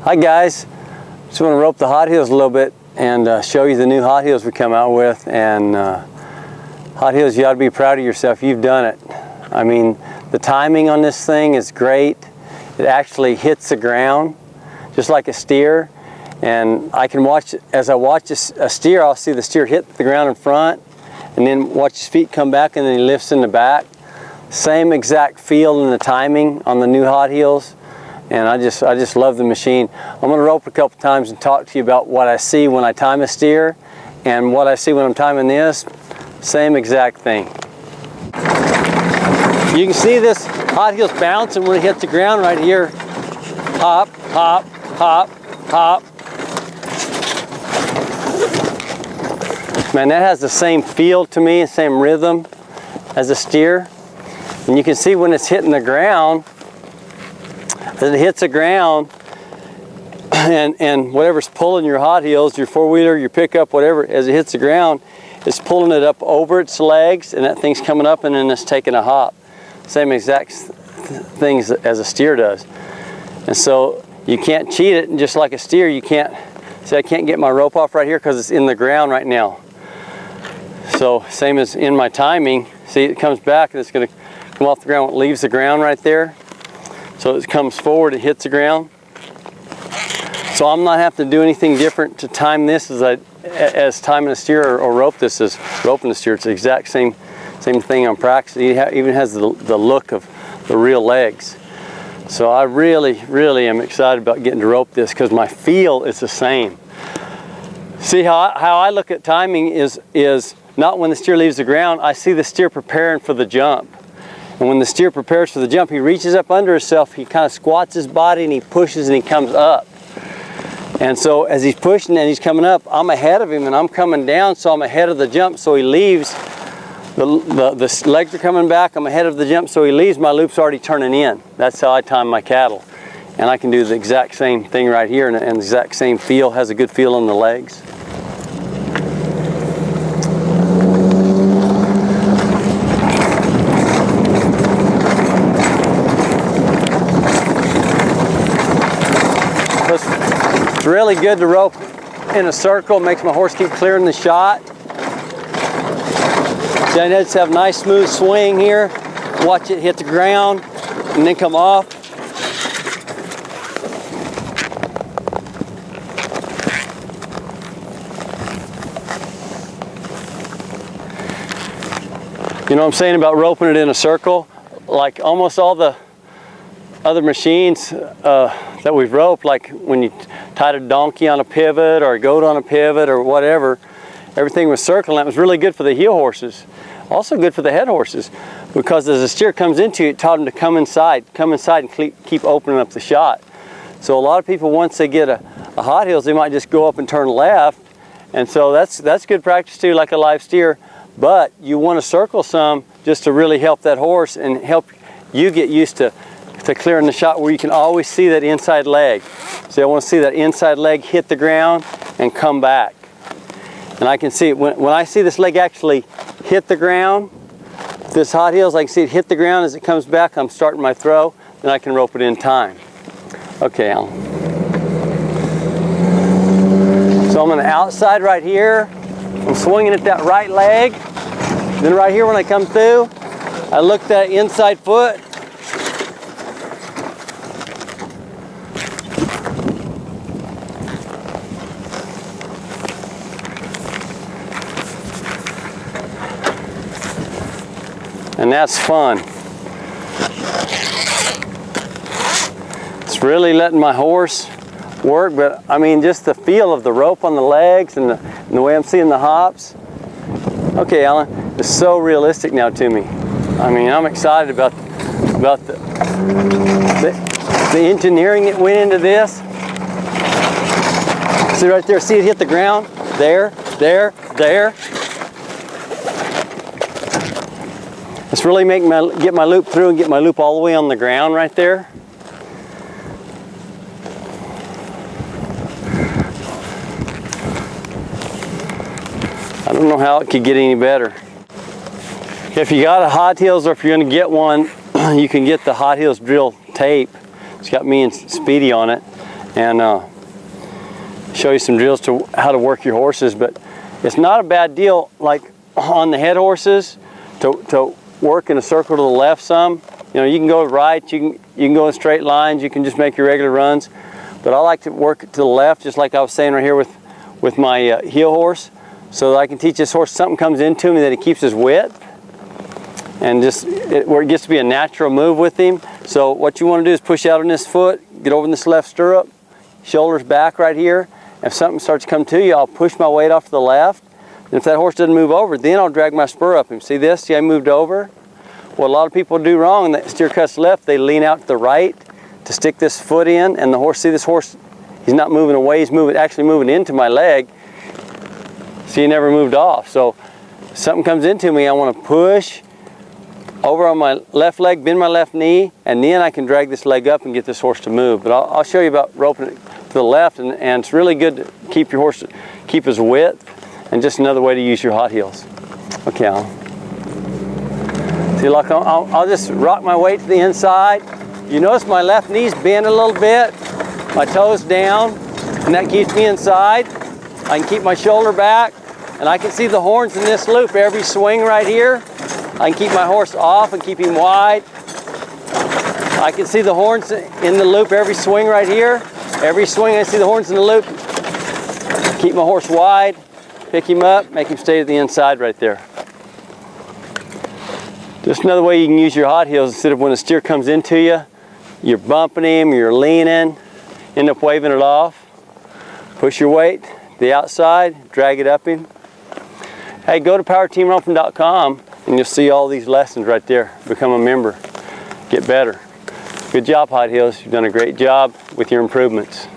Hi guys, just want to rope the hot heels a little bit and show you the new hot heels we come out with. And hot heels, you ought to be proud of yourself. You've done it. I mean, the timing on this thing is great. It actually hits the ground just like a steer. And I can watch, as I watch a steer, I'll see the steer hit the ground in front and then watch his feet come back and then he lifts in the back. Same exact feel and the timing on the new hot heels. And I just love the machine. I'm going to rope a couple times and talk to you about what I see when I time a steer and what I see when I'm timing this. Same exact thing. You can see this hot heel's bouncing when it hits the ground right here. Hop, hop, hop, hop. Man, that has the same feel to me, same rhythm as a steer. And you can see when it's hitting the ground, as it hits the ground, and whatever's pulling your hot heels, your four-wheeler, your pickup, whatever, as it hits the ground, it's pulling it up over its legs, and that thing's coming up, and then it's taking a hop. Same exact things as a steer does. And so you can't cheat it, and just like a steer, you can't, see, I can't get my rope off right here because it's in the ground right now. So same as in my timing, see, it comes back, and it's going to come off the ground. It leaves the ground right there. So it comes forward, it hits the ground. So I'm not having to do anything different to time this as timing a steer or rope this as roping a steer. It's the exact same thing I'm practicing. It even has the look of the real legs. So I really, really am excited about getting to rope this because my feel is the same. See how I look at timing is not when the steer leaves the ground. I see the steer preparing for the jump. And when the steer prepares for the jump, he reaches up under himself, he kind of squats his body and he pushes and he comes up. And so as he's pushing and he's coming up, I'm ahead of him and I'm coming down, so I'm ahead of the jump, so he leaves. The legs are coming back, I'm ahead of the jump, so he leaves, my loop's already turning in. That's how I time my cattle. And I can do the exact same thing right here and the exact same feel, has a good feel on the legs. It's really good to rope in a circle, makes my horse keep clearing the shot. See, I just have a nice smooth swing here. Watch it hit the ground and then come off. You know what I'm saying about roping it in a circle? Like almost all the other machines that we've roped, like when you tied a donkey on a pivot or a goat on a pivot or whatever, everything was circling. That was really good for the heel horses. Also good for the head horses, because as the steer comes into you, it taught them to come inside and keep opening up the shot. So a lot of people, once they get a hot heels, they might just go up and turn left. And so that's good practice too, like a live steer. But you want to circle some just to really help that horse and help you get used to clearing the shot where you can always see that inside leg. So I want to see that inside leg hit the ground and come back. And I can see it when I see this leg actually hit the ground, this hot heels, I can see it hit the ground as it comes back. I'm starting my throw, then I can rope it in time. Okay, Alan. So I'm on the outside right here. I'm swinging at that right leg. Then right here when I come through, I look at that inside foot. And that's fun. It's really letting my horse work, but I mean, just the feel of the rope on the legs and the way I'm seeing the hops. Okay, Alan, it's so realistic now to me. I mean, I'm excited about the engineering that went into this. See right there, see it hit the ground? There, there, there. Let's really get my loop through and get my loop all the way on the ground right there. I don't know how it could get any better. If you got a Hot Heels, or if you're going to get one, you can get the Hot Heels drill tape. It's got me and Speedy on it. and show you some drills to how to work your horses. But it's not a bad deal, like on the head horses, to work in a circle to the left some. You know, you can go right, you can go in straight lines, you can just make your regular runs. But I like to work to the left, just like I was saying right here with my heel horse, so that I can teach this horse something comes into me that he keeps his width, and just where it gets to be a natural move with him. So what you want to do is push out on this foot, get over in this left stirrup, shoulders back right here. If something starts to come to you, I'll push my weight off to the left. And if that horse doesn't move over, then I'll drag my spur up him. See this? See, I moved over? What a lot of people do wrong, and that steer cuts left, they lean out to the right to stick this foot in, and the horse, see this horse, he's not moving away, he's actually moving into my leg. See, he never moved off. So if something comes into me, I want to push over on my left leg, bend my left knee, and then I can drag this leg up and get this horse to move. But I'll show you about roping it to the left, and it's really good to keep your horse, keep his width, and just another way to use your hot heels. Okay, Alan. See, look, I'll just rock my weight to the inside. You notice my left knee's bent a little bit, my toes down, and that keeps me inside. I can keep my shoulder back, and I can see the horns in this loop every swing right here. I can keep my horse off and keep him wide. I can see the horns in the loop every swing right here. Every swing I see the horns in the loop. Keep my horse wide, pick him up, make him stay to the inside right there. Just another way you can use your hot heels, instead of when a steer comes into you, you're bumping him, you're leaning, end up waving it off. Push your weight to the outside, drag it up him. Hey, go to powerteamroping.com and you'll see all these lessons right there. Become a member, get better. Good job, hot heels. You've done a great job with your improvements.